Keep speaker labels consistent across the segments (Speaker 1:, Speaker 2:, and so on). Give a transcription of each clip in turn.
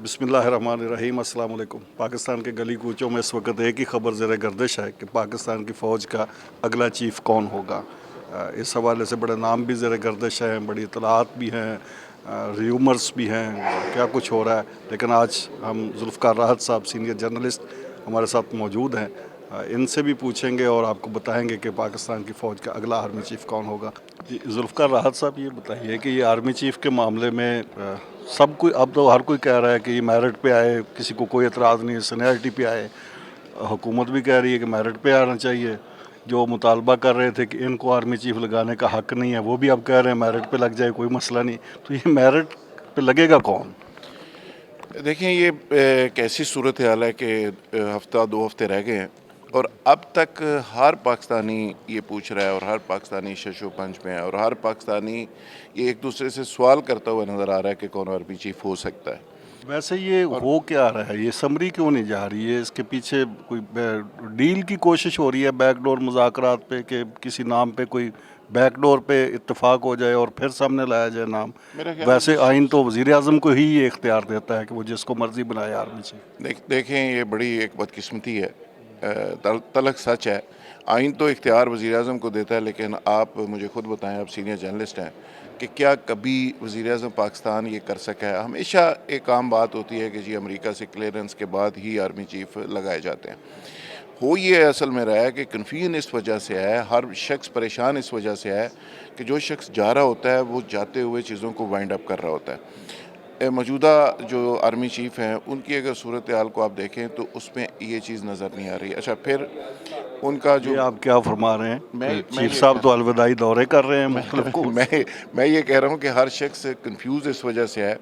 Speaker 1: बिस्मिल्लाहिर्रहमानिर्रहीम। अस्सलाम वालेकुम। पाकिस्तान के गली कूचों में इस वक्त एक ही खबर ज़ेर गर्दिश है कि पाकिस्तान की फ़ौज का अगला चीफ़ कौन होगा। इस हवाले से बड़े नाम भी ज़ेर गर्दिश हैं, बड़ी इतलात भी हैं, र्यूमर्स भी हैं, क्या कुछ हो रहा है। लेकिन आज हम जुल्फ़िकार राहत साहब सीनियर जर्नलिस्ट हमारे साथ मौजूद हैं, इनसे भी पूछेंगे और आपको बताएंगे कि पाकिस्तान की फ़ौज का अगला आर्मी चीफ़ कौन होगा। जी जुल्फ़िकार राहत साहब, ये बताइए कि ये आर्मी चीफ़ के मामले में सब कोई, अब तो हर कोई कह रहा है कि ये मेरिट पे आए, किसी को कोई एतराज़ नहीं है, सीनियरिटी पे आए। हुकूमत भी कह रही है कि मेरिट पे आना चाहिए। जो मुतालबा कर रहे थे कि इनको आर्मी चीफ़ लगाने का हक़ नहीं है, वो भी अब कह रहे हैं मेरिट पे लग जाए, कोई मसला नहीं। तो ये मेरिट पे लगेगा कौन?
Speaker 2: देखें, ये एक ऐसी सूरत हाल है कि हफ्ता 2 हफ्ते रह गए हैं और अब तक हर पाकिस्तानी ये पूछ रहा है और हर पाकिस्तानी शशो पंच में है और हर पाकिस्तानी ये एक दूसरे से सवाल करता हुआ नज़र आ रहा है कि कौन आर्मी चीफ हो सकता है।
Speaker 1: वैसे ये
Speaker 2: और
Speaker 1: हो क्या रहा है, ये समरी क्यों नहीं जा रही है? इसके पीछे कोई डील की कोशिश हो रही है, बैकडोर मुज़ाकरात पे, कि किसी नाम पे कोई बैकडोर पे इत्तेफाक हो जाए और फिर सामने लाया जाए नाम?
Speaker 2: मेरा ख्याल है
Speaker 1: वैसे आइन तो वज़ीर आज़म को ही ये इख्तियार देता है कि वो जिसको मर्जी बनाए आर्मी चीफ।
Speaker 2: देखें, ये बड़ी एक बदकिस्मती है, तलख सच है। आइन तो इख्तियार वज़ीर आज़म को देता है, लेकिन आप मुझे खुद बताएं, आप सीनियर जर्नलिस्ट हैं, कि क्या कभी वज़ीर आज़म पाकिस्तान ये कर सका है? हमेशा एक आम बात होती है कि जी अमेरिका से क्लियरेंस के बाद ही आर्मी चीफ लगाए जाते हैं। हो ये असल में रहा है कि कन्फ्यूजन इस वजह से है, हर शख्स परेशान इस वजह से है कि जो शख्स जा रहा होता है वो जाते हुए चीज़ों को वाइंड अप कर रहा होता है। मौजूदा जो आर्मी चीफ़ हैं उनकी अगर सूरत हाल को आप देखें तो उसमें ये चीज़ नज़र नहीं आ रही। अच्छा, फिर उनका
Speaker 1: ये
Speaker 2: जो
Speaker 1: आप क्या फरमा रहे हैं कि
Speaker 2: मैं
Speaker 1: चीफ
Speaker 2: ये
Speaker 1: साहब
Speaker 2: कह
Speaker 1: तो अलविदाई दौरे कर रहे हैं
Speaker 2: मैं
Speaker 1: मुख्तलिफ कोर्स?
Speaker 2: मैं ये कह रहा हूँ कि हर शख्स कंफ्यूज इस वजह से है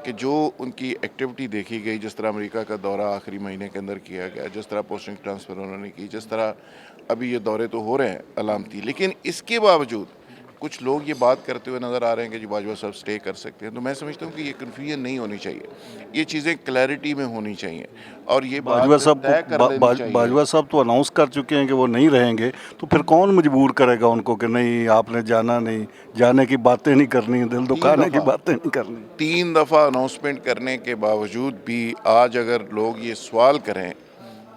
Speaker 2: कि जो उनकी एक्टिविटी देखी गई, जिस तरह अमेरिका का दौरा आखिरी महीने के अंदर किया गया, जिस तरह पोस्टिंग ट्रांसफ़र उन्होंने की, जिस तरह अभी ये दौरे तो हो रहे हैं अलामती, लेकिन इसके बावजूद कुछ लोग ये बात करते हुए नज़र आ रहे हैं कि जी बाजवा साहब स्टे कर सकते हैं। तो मैं समझता हूँ कि ये कन्फ्यूजन नहीं होनी चाहिए, ये चीज़ें क्लैरिटी में होनी चाहिए और ये
Speaker 1: बाजवा
Speaker 2: बात
Speaker 1: साहब को
Speaker 2: तय कर लेनी चाहिए।
Speaker 1: बाजवा साहब तो अनाउंस कर चुके हैं कि वो नहीं रहेंगे। तो फिर कौन मजबूर करेगा उनको कि नहीं, आपने जाना नहीं, जाने की बातें नहीं करनी, दिल
Speaker 2: तीन
Speaker 1: दुखाने की
Speaker 2: दफ़ा
Speaker 1: बातें नहीं करनी।
Speaker 2: 3 दफ़ा अनाउंसमेंट करने के बावजूद भी आज अगर लोग ये सवाल करें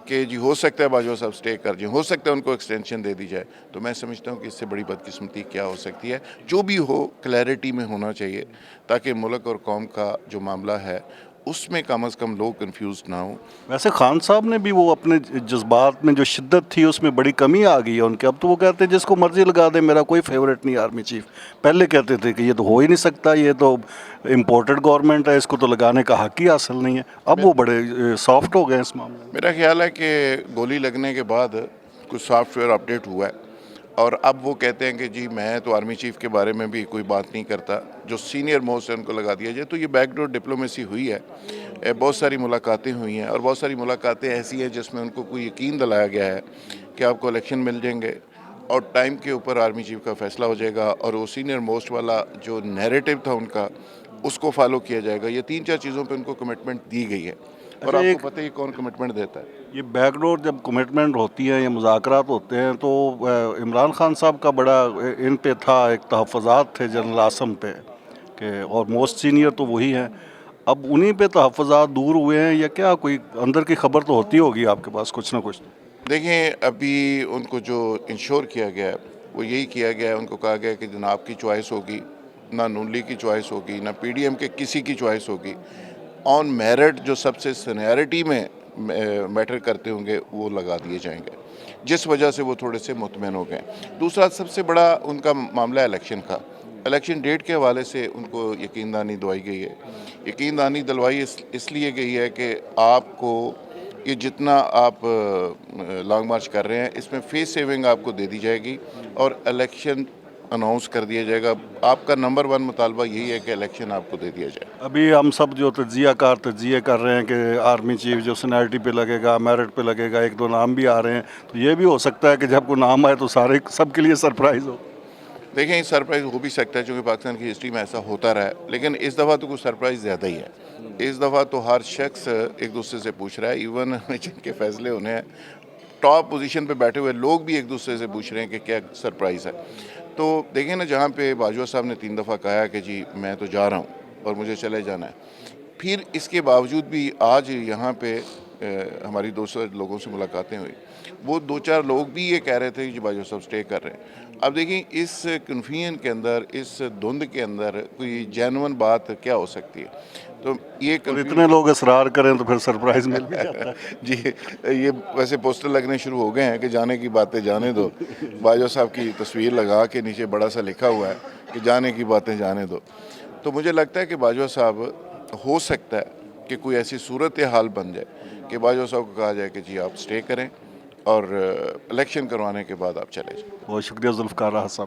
Speaker 2: कि जी हो सकता है बाजवा साहब स्टे कर जाएं, हो सकता है उनको एक्सटेंशन दे दी जाए, तो मैं समझता हूँ कि इससे बड़ी बदकिस्मती क्या हो सकती है। जो भी हो क्लैरिटी में होना चाहिए ताकि मुल्क और कौम का जो मामला है उसमें कम अज़ कम लोग कंफ्यूज ना हो।
Speaker 1: वैसे खान साहब ने भी वो अपने जज्बात में जो शिद्दत थी उसमें बड़ी कमी आ गई है उनके। अब तो वो कहते हैं जिसको मर्जी लगा दे, मेरा कोई फेवरेट नहीं आर्मी चीफ। पहले कहते थे कि ये तो हो ही नहीं सकता, ये तो इम्पोर्टेड गवर्नमेंट है, इसको तो लगाने का हक ही हासिल नहीं है। अब वो बड़े सॉफ्ट हो गए इस मामले में।
Speaker 2: मेरा ख्याल है कि गोली लगने के बाद कुछ सॉफ्टवेयर अपडेट हुआ है और अब वो कहते हैं कि जी मैं तो आर्मी चीफ के बारे में भी कोई बात नहीं करता, जो सीनियर मोस्ट है उनको लगा दिया जाए। तो ये बैकडोर डिप्लोमेसी हुई है, बहुत सारी मुलाकातें हुई हैं और बहुत सारी मुलाकातें ऐसी हैं जिसमें उनको कोई यकीन दिलाया गया है कि आपको इलेक्शन मिल जाएंगे और टाइम के ऊपर आर्मी चीफ का फैसला हो जाएगा और वो सीनियर मोस्ट वाला जो नैरेटिव था उनका उसको फॉलो किया जाएगा। ये 3-4 चीज़ों पे उनको कमिटमेंट दी गई है और
Speaker 1: अच्छा,
Speaker 2: आपको
Speaker 1: एक
Speaker 2: पता है कौन कमिटमेंट देता है।
Speaker 1: ये बैकडोर जब कमिटमेंट होती है या मुज़ाकरात होते हैं तो इमरान खान साहब का बड़ा इन पे था, एक तहफ़्फ़ुज़ात थे जनरल आसम पे, कि और मोस्ट सीनियर तो वही हैं। अब उन्हीं पे तहफ़्फ़ुज़ात दूर हुए हैं या क्या? कोई अंदर की खबर तो होती होगी आपके पास कुछ ना कुछ।
Speaker 2: देखें, अभी उनको जो इंश्योर किया गया है वो यही किया गया है, उनको कहा गया है कि जनाब की चॉइस होगी, ना नून लीग की चॉइस होगी, ना पीडीएम के किसी की चॉइस होगी। ऑन मेरिट जो सबसे सीनियरिटी में मैटर करते होंगे वो लगा दिए जाएंगे, जिस वजह से वो थोड़े से मुतमईन हो गए। दूसरा सबसे बड़ा उनका मामला है इलेक्शन का। इलेक्शन डेट के हवाले से उनको यकीनदानी दिलवाई गई है। यकीनदानी दिलवाई इसलिए गई है कि आपको ये जितना आप लॉन्ग मार्च कर रहे हैं इसमें फेस सेविंग आपको दे दी जाएगी और इलेक्शन अनाउंस कर दिया जाएगा। आपका नंबर 1 मुतालबा यही है कि इलेक्शन आपको दे दिया जाए।
Speaker 1: अभी हम सब जो तज्जिए कर रहे हैं कि आर्मी चीफ जो सीनियरिटी पे लगेगा, मेरिट पे लगेगा, एक दो नाम भी आ रहे हैं। तो ये भी हो सकता है कि जब कोई नाम आए तो सारे सबके लिए सरप्राइज़ हो।
Speaker 2: देखें, सरप्राइज़ हो भी सकता है क्योंकि पाकिस्तान की हिस्ट्री में ऐसा होता रहा है, लेकिन इस दफ़ा तो कुछ सरप्राइज़ ज़्यादा ही है। इस दफ़ा तो हर शख्स एक दूसरे से पूछ रहा है, इवन जिनके फैसले होने हैं टॉप पोजीशन पे बैठे हुए लोग भी एक दूसरे से पूछ रहे हैं कि क्या सरप्राइज़ है। तो देखिए ना, जहाँ पे बाजवा साहब ने 3 दफ़ा कहा कि जी मैं तो जा रहा हूँ और मुझे चले जाना है, پھر اس کے باوجود بھی آج یہاں پہ ہماری دوسرے لوگوں سے ملاقاتیں ہوئی، وہ 2-4 لوگ بھی یہ کہہ رہے تھے کہ باجوہ صاحب سٹے کر رہے ہیں۔ اب دیکھیں اس کنفیوژن کے اندر، اس دھند کے اندر کوئی جینون بات کیا ہو سکتی ہے؟ تو یہ
Speaker 1: اور اتنے لوگ اصرار کریں تو پھر سرپرائز مل بھی جاتا ہے۔
Speaker 2: جی، یہ ویسے پوسٹر لگنے شروع ہو گئے ہیں کہ جانے کی باتیں جانے دو، باجوہ صاحب کی تصویر لگا کے نیچے بڑا سا لکھا ہوا ہے کہ جانے کی باتیں جانے دو۔ تو مجھے لگتا ہے کہ باجوہ صاحب، ہو سکتا ہے کہ کوئی ایسی صورتحال بن جائے کہ باجوہ صاحب کو کہا جائے کہ جی آپ سٹے کریں اور الیکشن کروانے کے بعد آپ چلے جائیں۔
Speaker 1: بہت شکریہ ذوالفقار راحت صاحب۔